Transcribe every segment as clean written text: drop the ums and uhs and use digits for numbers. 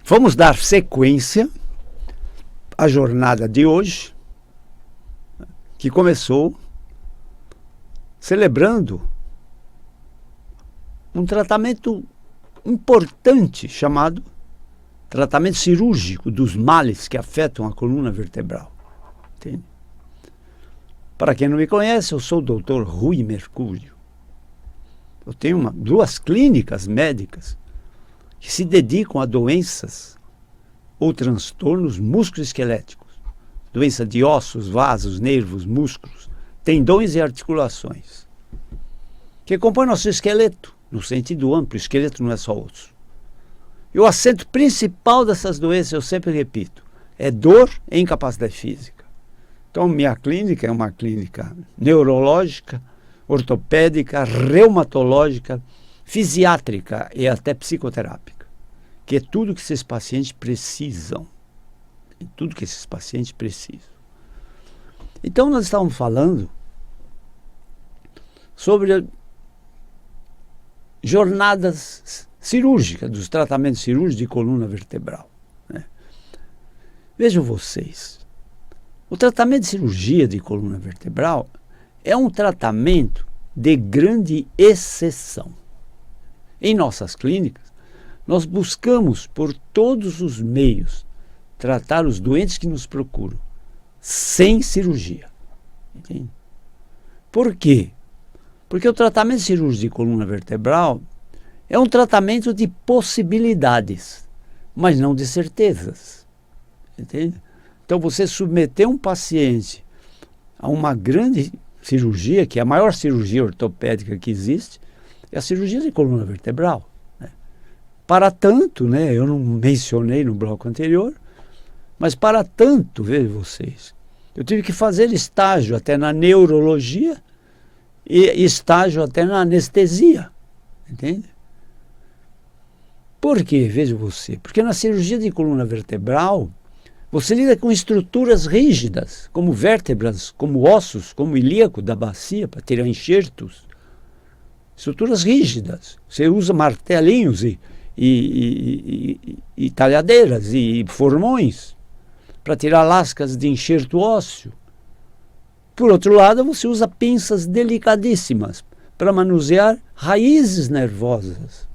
Vamos dar sequência à jornada de hoje, que começou celebrando um tratamento importante chamado tratamento cirúrgico dos males que afetam a coluna vertebral. Entende? Para quem não me conhece, eu sou o Dr. Rui Mercúrio. Eu tenho duas clínicas médicas que se dedicam a doenças ou transtornos musculoesqueléticos, doença de ossos, vasos, nervos, músculos, tendões e articulações, que compõem nosso esqueleto, no sentido amplo. O esqueleto não é só osso. E o acento principal dessas doenças, eu sempre repito, é dor e incapacidade física. Então, minha clínica é uma clínica neurológica, ortopédica, reumatológica, fisiátrica e até psicoterápica, que é tudo que esses pacientes precisam. É tudo que esses pacientes precisam. Então, nós estávamos falando sobre jornadas cirúrgicas, dos tratamentos cirúrgicos de coluna vertebral, né? Vejam vocês, o tratamento de cirurgia de coluna vertebral é um tratamento de grande exceção. Em nossas clínicas, nós buscamos por todos os meios tratar os doentes que nos procuram sem cirurgia. Entende? Por quê? Porque o tratamento cirúrgico de coluna vertebral é um tratamento de possibilidades, mas não de certezas. Entende? Então, você submeter um paciente a uma grande cirurgia, que é a maior cirurgia ortopédica que existe, é a cirurgia de coluna vertebral, né? Para tanto, né, eu não mencionei no bloco anterior, mas para tanto, vejam vocês, eu tive que fazer estágio até na neurologia e estágio até na anestesia, entende? Por quê? Veja você, porque na cirurgia de coluna vertebral, você lida com estruturas rígidas, como vértebras, como ossos, como ilíaco da bacia, para tirar enxertos. Estruturas rígidas. Você usa martelinhos e talhadeiras e formões para tirar lascas de enxerto ósseo. Por outro lado, você usa pinças delicadíssimas para manusear raízes nervosas.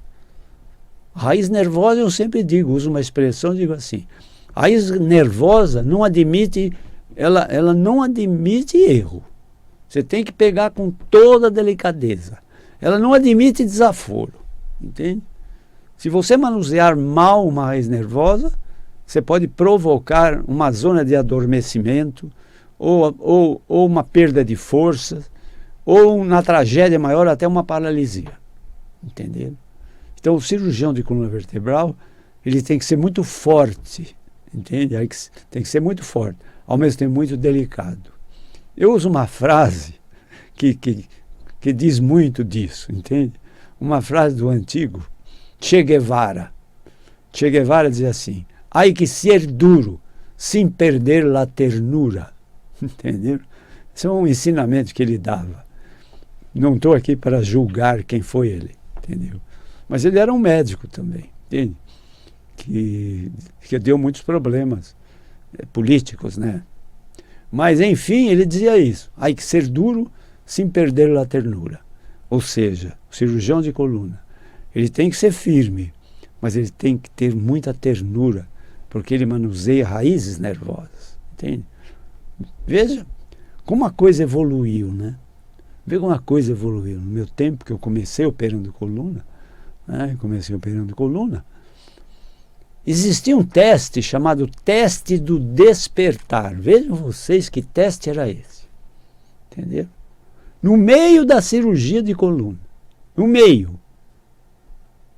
Raiz nervosa, eu sempre digo, uso uma expressão, digo assim: raiz nervosa não admite, ela não admite erro. Você tem que pegar com toda a delicadeza. Ela não admite desaforo, entende? Se você manusear mal uma raiz nervosa, você pode provocar uma zona de adormecimento, ou uma perda de força, ou na tragédia maior até uma paralisia, entendeu? Então, o cirurgião de coluna vertebral, ele tem que ser muito forte, entende? Tem que ser muito forte, ao mesmo tempo muito delicado. Eu uso uma frase que diz muito disso, entende? Uma frase do antigo Che Guevara. Che Guevara dizia assim: "Hay que ser duro, sem perder la ternura." Entendeu? Esse é um ensinamento que ele dava. Não estou aqui para julgar quem foi ele, entendeu? Mas ele era um médico também, entende? Que deu muitos problemas políticos, né? Mas, enfim, ele dizia isso: "Hay que ser duro sem perder a ternura." Ou seja, o cirurgião de coluna, ele tem que ser firme, mas ele tem que ter muita ternura, porque ele manuseia raízes nervosas, entende? Veja como a coisa evoluiu, né? Veja como a coisa evoluiu. No meu tempo, que eu comecei operando coluna, né? Existia um teste chamado teste do despertar. Vejam vocês que teste era esse. Entendeu? No meio da cirurgia de coluna. No meio.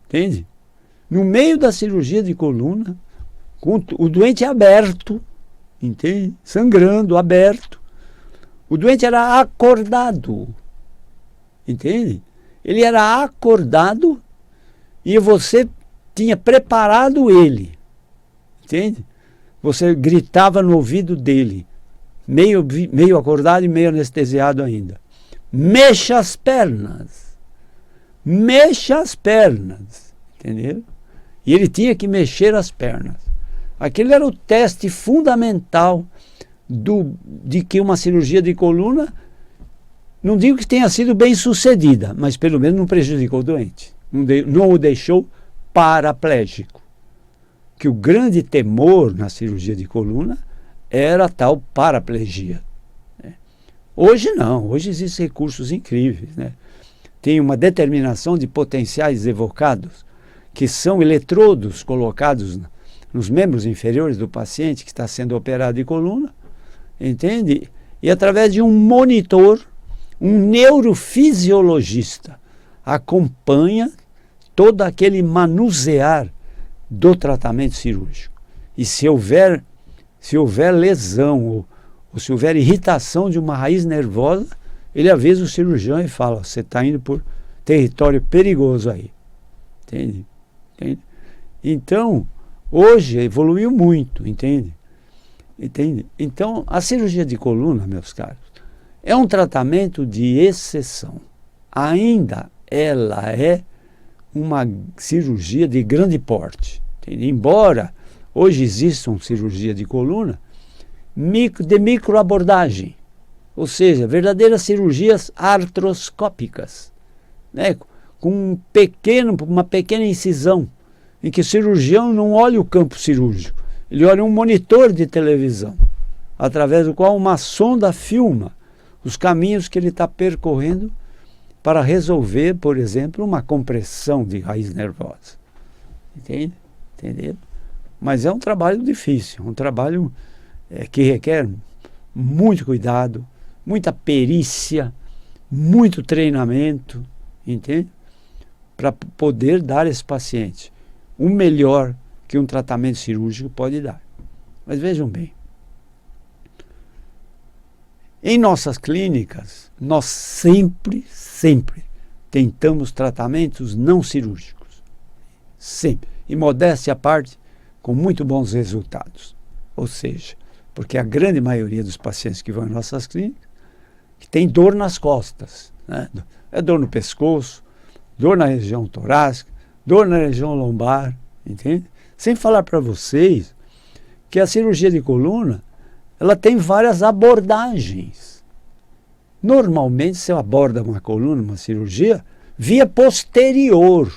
Entende? No meio da cirurgia de coluna, com o doente aberto, entende? Sangrando, aberto. O doente era acordado. Entende? Ele era acordado e você tinha preparado ele, entende? Você gritava no ouvido dele, meio acordado e meio anestesiado ainda: "Mexa as pernas, entendeu?" E ele tinha que mexer as pernas. Aquele era o teste fundamental de que uma cirurgia de coluna, não digo que tenha sido bem sucedida, mas pelo menos não prejudicou o doente. Não o deixou paraplégico. Que o grande temor na cirurgia de coluna era a tal paraplegia. Hoje não, hoje existem recursos incríveis, né? Tem uma determinação de potenciais evocados, que são eletrodos colocados nos membros inferiores do paciente que está sendo operado de coluna, entende? E através de um monitor, um neurofisiologista acompanha todo aquele manusear do tratamento cirúrgico. E se houver lesão ou se houver irritação de uma raiz nervosa, ele avisa o cirurgião e fala: você está indo por território perigoso aí. Entende? Entende? Então, hoje evoluiu muito, entende? Entende? Então, a cirurgia de coluna, meus caros, é um tratamento de exceção. Ainda ela é uma cirurgia de grande porte. Entende? Embora hoje existam cirurgia de coluna de microabordagem, ou seja, verdadeiras cirurgias artroscópicas, né? Com uma pequena incisão, em que o cirurgião não olha o campo cirúrgico, ele olha um monitor de televisão, através do qual uma sonda filma os caminhos que ele está percorrendo para resolver, por exemplo, uma compressão de raiz nervosa. Entende? Entendeu? Mas é um trabalho difícil, um trabalho que requer muito cuidado, muita perícia, muito treinamento, entende? Para poder dar a esse paciente o melhor que um tratamento cirúrgico pode dar. Mas vejam bem, em nossas clínicas, nós sempre tentamos tratamentos não cirúrgicos. Sempre. E modéstia à parte, com muito bons resultados. Ou seja, porque a grande maioria dos pacientes que vão em nossas clínicas que tem dor nas costas, né? É dor no pescoço, dor na região torácica, dor na região lombar, entende? Sem falar para vocês que a cirurgia de coluna, ela tem várias abordagens. Normalmente você aborda uma coluna, uma cirurgia, via posterior,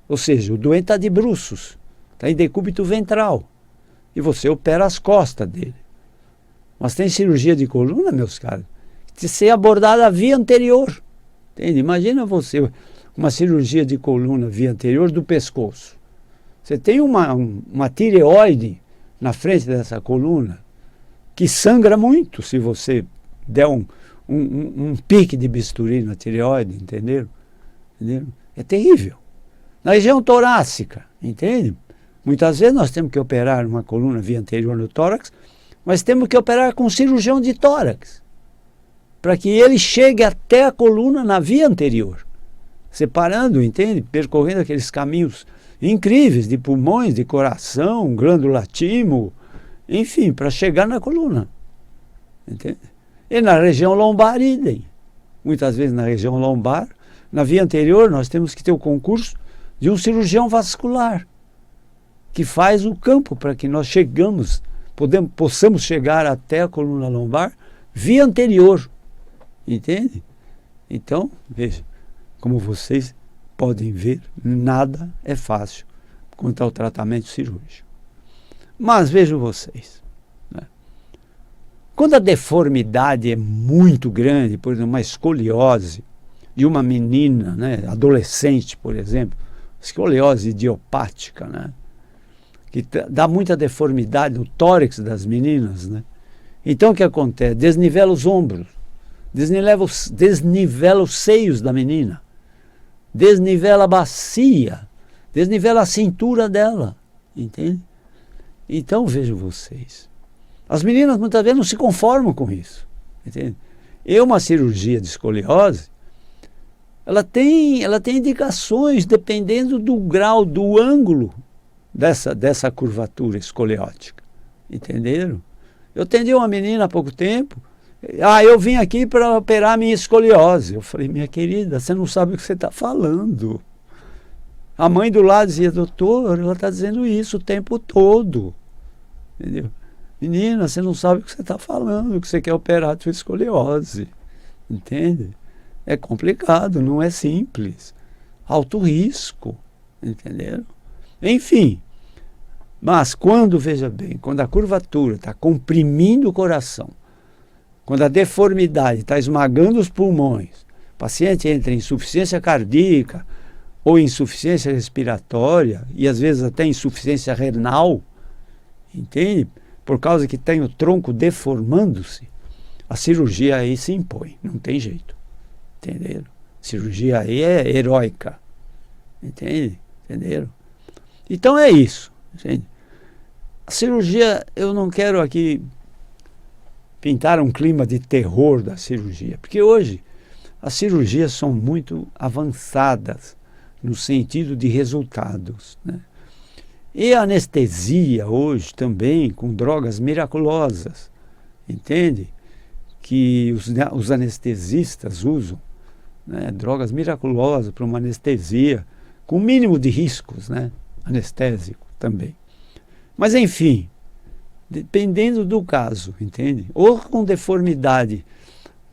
ou seja, o doente está de bruços, está em decúbito ventral, e você opera as costas dele. Mas tem cirurgia de coluna, meus caros, de ser abordada via anterior. Entende? Imagina você, uma cirurgia de coluna via anterior do pescoço. Você tem uma tireoide na frente dessa coluna que sangra muito se você der um pique de bisturi na tireoide, entenderam? É terrível. Na região torácica, entende? Muitas vezes nós temos que operar uma coluna via anterior no tórax, mas temos que operar com um cirurgião de tórax, para que ele chegue até a coluna na via anterior, separando, entende? Percorrendo aqueles caminhos incríveis de pulmões, de coração, glândula timo, enfim, para chegar na coluna. Entende? E na região lombar, idem. Muitas vezes na região lombar, na via anterior, nós temos que ter o concurso de um cirurgião vascular, que faz o campo para que nós possamos chegar até a coluna lombar via anterior. Entende? Então, veja, como vocês podem ver, nada é fácil quanto ao tratamento cirúrgico. Mas vejam vocês, né? Quando a deformidade é muito grande, por exemplo, uma escoliose de uma menina, né, adolescente, por exemplo, escoliose idiopática, né, que dá muita deformidade no tórax das meninas, né? Então o que acontece? Desnivela os ombros, desnivela os seios da menina, desnivela a bacia, desnivela a cintura dela, entende? Então vejam vocês, as meninas muitas vezes não se conformam com isso, entende? E uma cirurgia de escoliose, ela tem indicações dependendo do grau, do ângulo dessa curvatura escoliótica, entenderam? Eu atendi uma menina há pouco tempo, eu vim aqui para operar minha escoliose. Eu falei: minha querida, você não sabe o que você está falando. A mãe do lado dizia, doutor, ela está dizendo isso o tempo todo. Entendeu? Menina, você não sabe o que você está falando, que você quer operar a sua escoliose. Entende? É complicado, não é simples. Alto risco. Entenderam? Enfim. Mas quando, veja bem, quando a curvatura está comprimindo o coração, quando a deformidade está esmagando os pulmões, o paciente entra em insuficiência cardíaca ou insuficiência respiratória e às vezes até insuficiência renal, entende? Por causa que tem o tronco deformando-se, a cirurgia aí se impõe, não tem jeito, entenderam? A cirurgia aí é heróica, entende? Entenderam? Então é isso, entende? A cirurgia, eu não quero aqui pintar um clima de terror da cirurgia, porque hoje as cirurgias são muito avançadas no sentido de resultados, né? E a anestesia hoje também com drogas miraculosas, entende? Que os anestesistas usam, né? Drogas miraculosas para uma anestesia com o mínimo de riscos, né? Anestésico também. Mas enfim, dependendo do caso, entende? Ou com deformidade,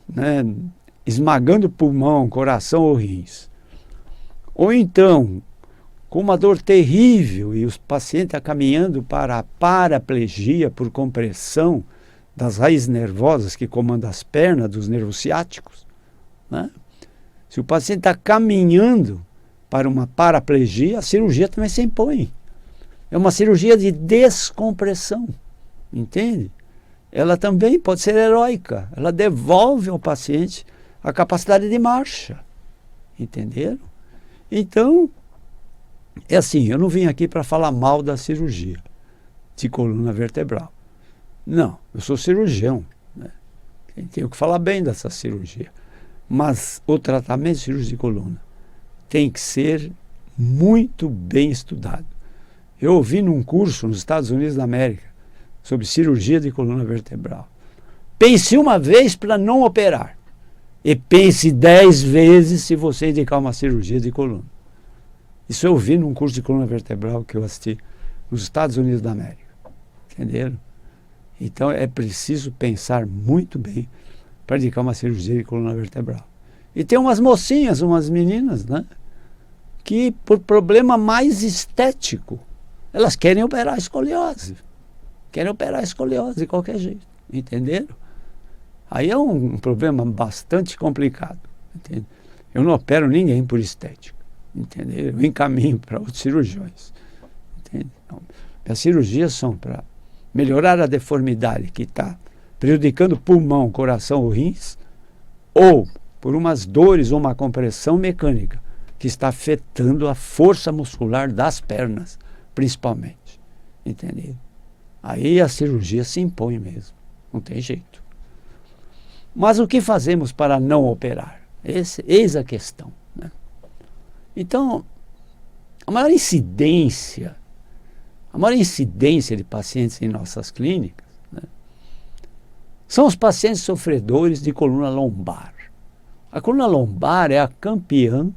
né? Esmagando pulmão, coração ou rins. Ou então, com uma dor terrível e os pacientes estão caminhando para a paraplegia por compressão das raízes nervosas que comandam as pernas dos nervos ciáticos, né? Se o paciente está caminhando para uma paraplegia, a cirurgia também se impõe. É uma cirurgia de descompressão, entende? Ela também pode ser heróica, ela devolve ao paciente a capacidade de marcha, entenderam? Então, é assim, eu não vim aqui para falar mal da cirurgia de coluna vertebral. Não, eu sou cirurgião, né? Tenho que falar bem dessa cirurgia. Mas o tratamento de cirurgia de coluna tem que ser muito bem estudado. Eu ouvi num curso nos Estados Unidos da América sobre cirurgia de coluna vertebral. Pense uma vez para não operar. E pense 10 vezes se você indicar uma cirurgia de coluna. Isso eu ouvi num curso de coluna vertebral que eu assisti nos Estados Unidos da América. Entenderam? Então é preciso pensar muito bem para indicar uma cirurgia de coluna vertebral. E tem umas mocinhas, umas meninas, né? Que por problema mais estético, elas querem operar a escoliose. Querem operar a escoliose de qualquer jeito. Entenderam? Aí é um problema bastante complicado. Entende? Eu não opero ninguém por estética. Entendeu? Eu encaminho para outros cirurgiões. Entende? Então, as cirurgias são para melhorar a deformidade que está prejudicando pulmão, coração ou rins, ou por umas dores ou uma compressão mecânica que está afetando a força muscular das pernas, principalmente. Entendeu? Aí a cirurgia se impõe mesmo. Não tem jeito. Mas o que fazemos para não operar? Eis a questão, né? Então, a maior incidência de pacientes em nossas clínicas, né, são os pacientes sofredores de coluna lombar. A coluna lombar é a campeã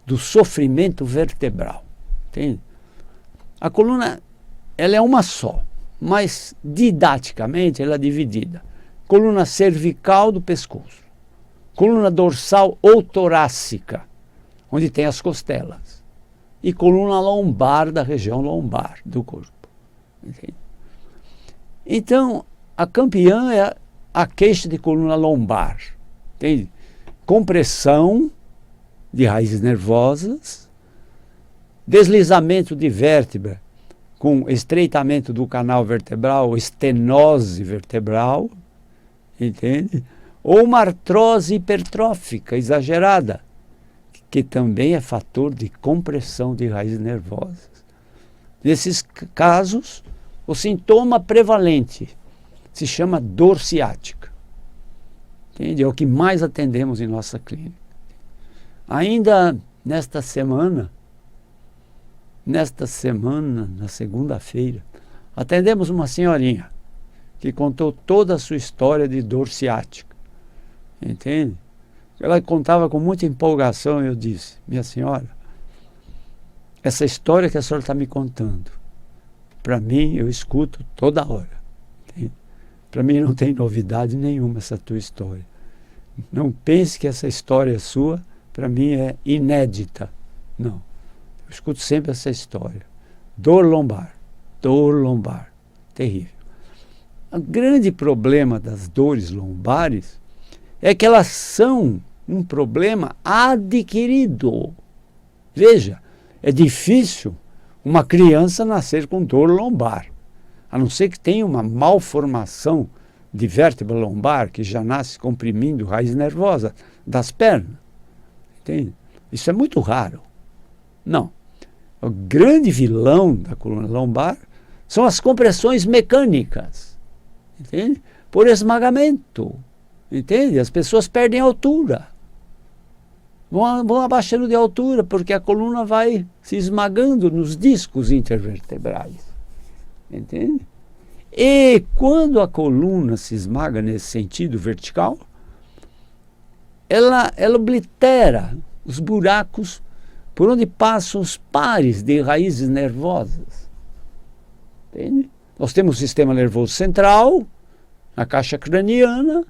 do sofrimento vertebral. Entende? A coluna, ela é uma só, mas didaticamente ela é dividida. Coluna cervical do pescoço, coluna dorsal ou torácica, onde tem as costelas, e coluna lombar da região lombar do corpo. Entende? Então, a campeã é a queixa de coluna lombar. Entende? Compressão de raízes nervosas, deslizamento de vértebra com estreitamento do canal vertebral, estenose vertebral, entende? Ou uma artrose hipertrófica exagerada, que também é fator de compressão de raízes nervosas. Nesses casos, o sintoma prevalente se chama dor ciática. Entende? É o que mais atendemos em nossa clínica. Ainda nesta semana, na segunda-feira, atendemos uma senhorinha que contou toda a sua história de dor ciática. Entende? Ela contava com muita empolgação e eu disse, minha senhora, essa história que a senhora está me contando, para mim, eu escuto toda hora. Para mim não tem novidade nenhuma essa tua história. Não pense que essa história sua, para mim, é inédita. Não. Eu escuto sempre essa história. Dor lombar. Terrível. O grande problema das dores lombares é que elas são um problema adquirido. Veja, é difícil uma criança nascer com dor lombar, a não ser que tenha uma malformação de vértebra lombar, que já nasce comprimindo raiz nervosa das pernas. Entende? Isso é muito raro. Não. O grande vilão da coluna lombar são as compressões mecânicas. Entende? Por esmagamento. Entende? As pessoas perdem altura. Vão abaixando de altura, porque a coluna vai se esmagando nos discos intervertebrais. Entende? E quando a coluna se esmaga nesse sentido vertical, ela oblitera os buracos por onde passam os pares de raízes nervosas. Entende? Nós temos o sistema nervoso central, a caixa craniana,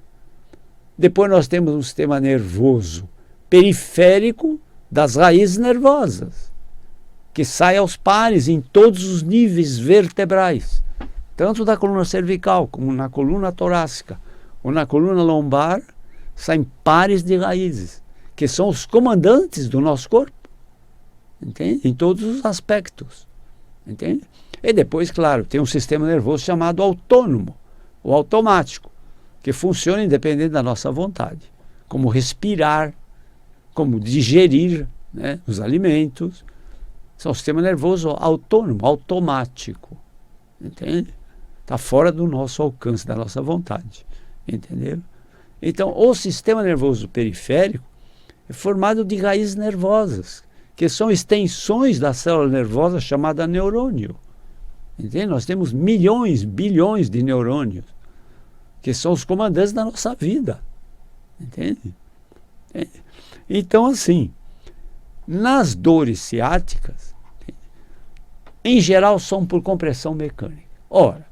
depois nós temos um sistema nervoso periférico das raízes nervosas, que sai aos pares em todos os níveis vertebrais, tanto da coluna cervical como na coluna torácica ou na coluna lombar, saem pares de raízes, que são os comandantes do nosso corpo, entende? Em todos os aspectos, entende? E depois, claro, tem um sistema nervoso chamado autônomo, ou automático, que funciona independente da nossa vontade, como respirar, como digerir, né, os alimentos. São um sistema nervoso autônomo, automático, entende? Está fora do nosso alcance, da nossa vontade, entendeu? Então, o sistema nervoso periférico é formado de raízes nervosas, que são extensões da célula nervosa chamada neurônio. Entende? Nós temos milhões, bilhões de neurônios, que são os comandantes da nossa vida. Entende? Então, assim, nas dores ciáticas, em geral, são por compressão mecânica. Ora,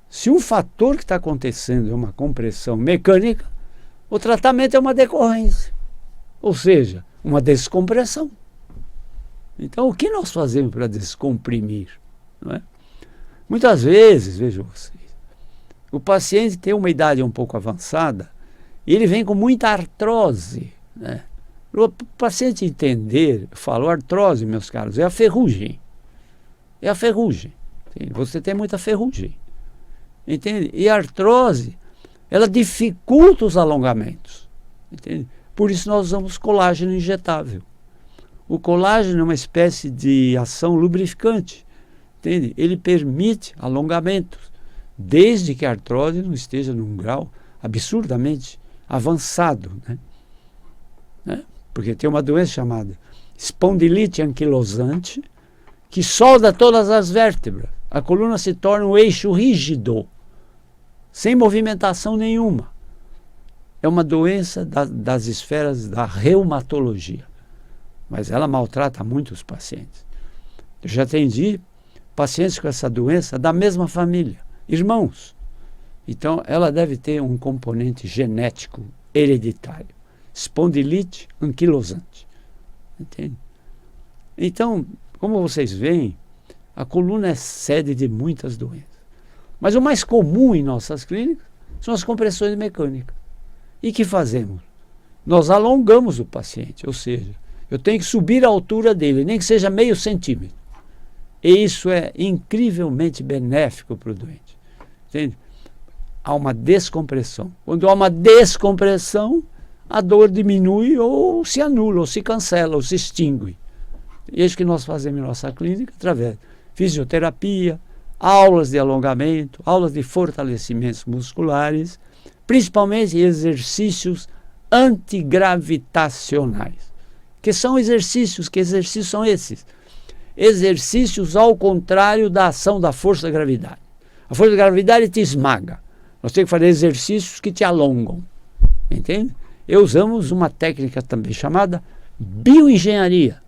se um fator que está acontecendo é uma compressão mecânica, o tratamento é uma decorrência, ou seja, uma descompressão. Então, o que nós fazemos para descomprimir? Não é? Muitas vezes, vejam vocês, o paciente tem uma idade um pouco avançada e ele vem com muita artrose, né? Para o paciente entender, eu falo, artrose, meus caros, é a ferrugem. É a ferrugem. Entende? Você tem muita ferrugem. Entende? E a artrose, ela dificulta os alongamentos. Entende? Por isso nós usamos colágeno injetável. O colágeno é uma espécie de ação lubrificante. Entende? Ele permite alongamentos, desde que a artrose não esteja num grau absurdamente avançado, né? Porque tem uma doença chamada espondilite anquilosante, que solda todas as vértebras. A coluna se torna um eixo rígido, sem movimentação nenhuma. É uma doença das esferas da reumatologia, mas ela maltrata muito os pacientes. Eu já atendi pacientes com essa doença da mesma família, irmãos. Então, ela deve ter um componente genético hereditário. Espondilite anquilosante. Entende? Então, como vocês veem, a coluna é sede de muitas doenças. Mas o mais comum em nossas clínicas são as compressões mecânicas. E que fazemos? Nós alongamos o paciente, ou seja, eu tenho que subir a altura dele, nem que seja meio centímetro. E isso é incrivelmente benéfico para o doente. Entende? Há uma descompressão. Quando há uma descompressão, a dor diminui ou se anula, ou se cancela, ou se extingue. E é isso que nós fazemos em nossa clínica, através de fisioterapia, aulas de alongamento, aulas de fortalecimentos musculares, principalmente exercícios antigravitacionais. Que exercícios são esses? Exercícios ao contrário da ação da força da gravidade. A força da gravidade te esmaga. Nós temos que fazer exercícios que te alongam. Entende? E usamos uma técnica também chamada bioengenharia,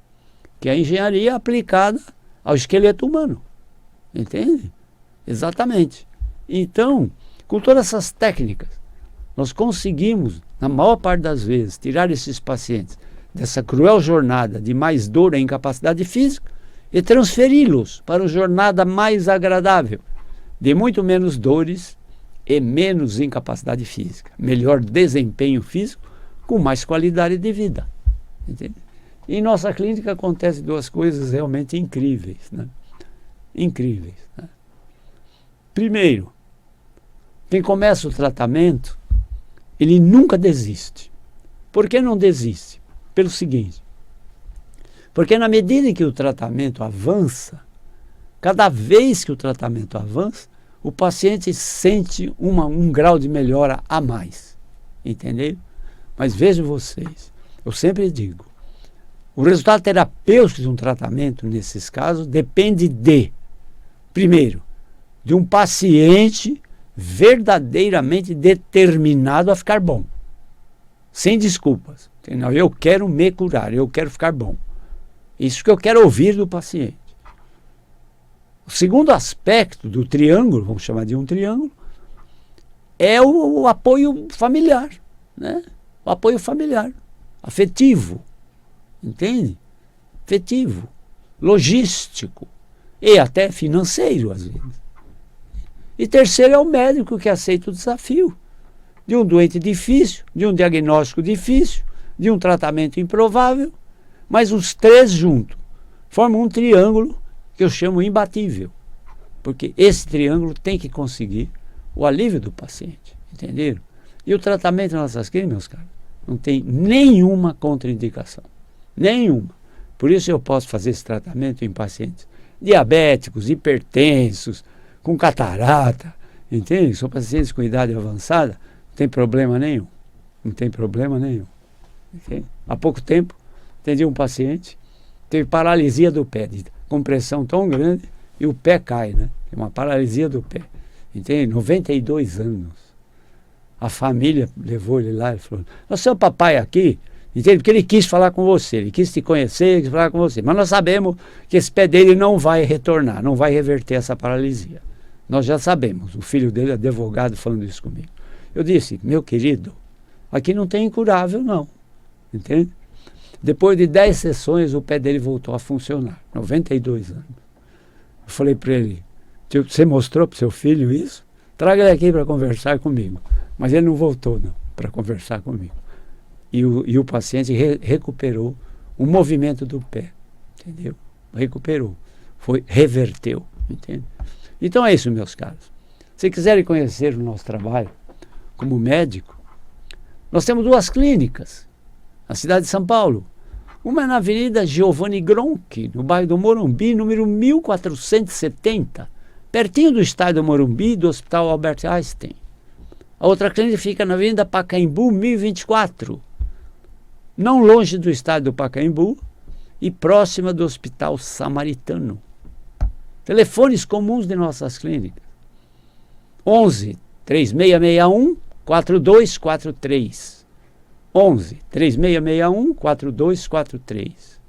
que é a engenharia aplicada ao esqueleto humano. Entende? Exatamente. Então, com todas essas técnicas, nós conseguimos, na maior parte das vezes, tirar esses pacientes dessa cruel jornada de mais dor e incapacidade física e transferi-los para uma jornada mais agradável, de muito menos dores e menos incapacidade física, melhor desempenho físico, com mais qualidade de vida. Entende? Em nossa clínica acontecem duas coisas realmente incríveis, né? Incríveis, né? Primeiro, quem começa o tratamento, ele nunca desiste. Por que não desiste? Pelo seguinte, porque na medida em que o tratamento avança, cada vez que o tratamento avança, o paciente sente um grau de melhora a mais. Entendeu? Mas vejam vocês, eu sempre digo, o resultado terapêutico de um tratamento, nesses casos, depende primeiro, de um paciente verdadeiramente determinado a ficar bom. Sem desculpas. Entendeu? Eu quero me curar, eu quero ficar bom. Isso que eu quero ouvir do paciente. O segundo aspecto do triângulo, vamos chamar de um triângulo, é o apoio familiar, né? O apoio familiar, afetivo, entende? Afetivo, logístico e até financeiro, às vezes. E terceiro é o médico que aceita o desafio de um doente difícil, de um diagnóstico difícil, de um tratamento improvável, mas os três juntos formam um triângulo que eu chamo imbatível, porque esse triângulo tem que conseguir o alívio do paciente, entenderam? E o tratamento nas nossas clínicas, meus caros, não tem nenhuma contraindicação, nenhuma. Por isso eu posso fazer esse tratamento em pacientes diabéticos, hipertensos, com catarata, entende? São pacientes com idade avançada, não tem problema nenhum, não tem problema nenhum. Entende? Há pouco tempo, atendi um paciente, teve paralisia do pé, com pressão tão grande, e o pé cai, né? Tem uma paralisia do pé, entende? 92 anos. A família levou ele lá e falou, nós seu papai aqui, entende? Porque ele quis falar com você, ele quis te conhecer, quis falar com você, mas nós sabemos que esse pé dele não vai retornar, não vai reverter essa paralisia. Nós já sabemos, o filho dele é advogado falando isso comigo. Eu disse, meu querido, aqui não tem incurável não, entende? Depois de 10 sessões o pé dele voltou a funcionar, 92 anos. Eu falei para ele, você mostrou para o seu filho isso? Traga ele aqui para conversar comigo. Mas ele não voltou não, para conversar comigo. E o paciente recuperou o movimento do pé, entendeu? Recuperou, reverteu, entende? Então é isso, meus caros. Se quiserem conhecer o nosso trabalho como médico, nós temos duas clínicas na cidade de São Paulo. Uma é na Avenida Giovanni Gronchi, no bairro do Morumbi, número 1470, pertinho do estádio Morumbi e do Hospital Albert Einstein. A outra clínica fica na Avenida Pacaembu, 1024, não longe do estádio do Pacaembu e próxima do Hospital Samaritano. Telefones comuns de nossas clínicas: 11 3661 4243. 11 3661 4243.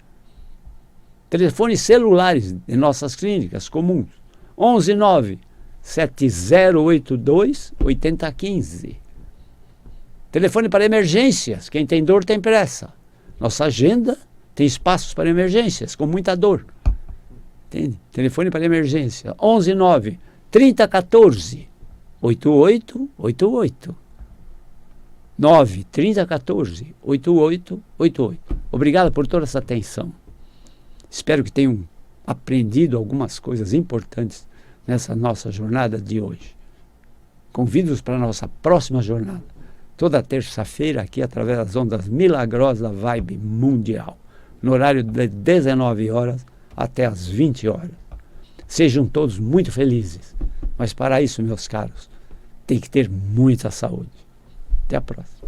Telefones celulares de nossas clínicas comuns: 11 9 7082 8015. Telefone para emergências, quem tem dor tem pressa. Nossa agenda tem espaços para emergências, com muita dor. Entende? Telefone para emergência: 11 9 3014 8888. 9 3014 8888. Obrigado por toda essa atenção. Espero que tenham aprendido algumas coisas importantes nessa nossa jornada de hoje. Convido-os para a nossa próxima jornada, toda terça-feira, aqui através das ondas milagrosas da Vibe Mundial, no horário de 19 horas até as 20 horas. Sejam todos muito felizes, mas para isso, meus caros, tem que ter muita saúde. Até a próxima.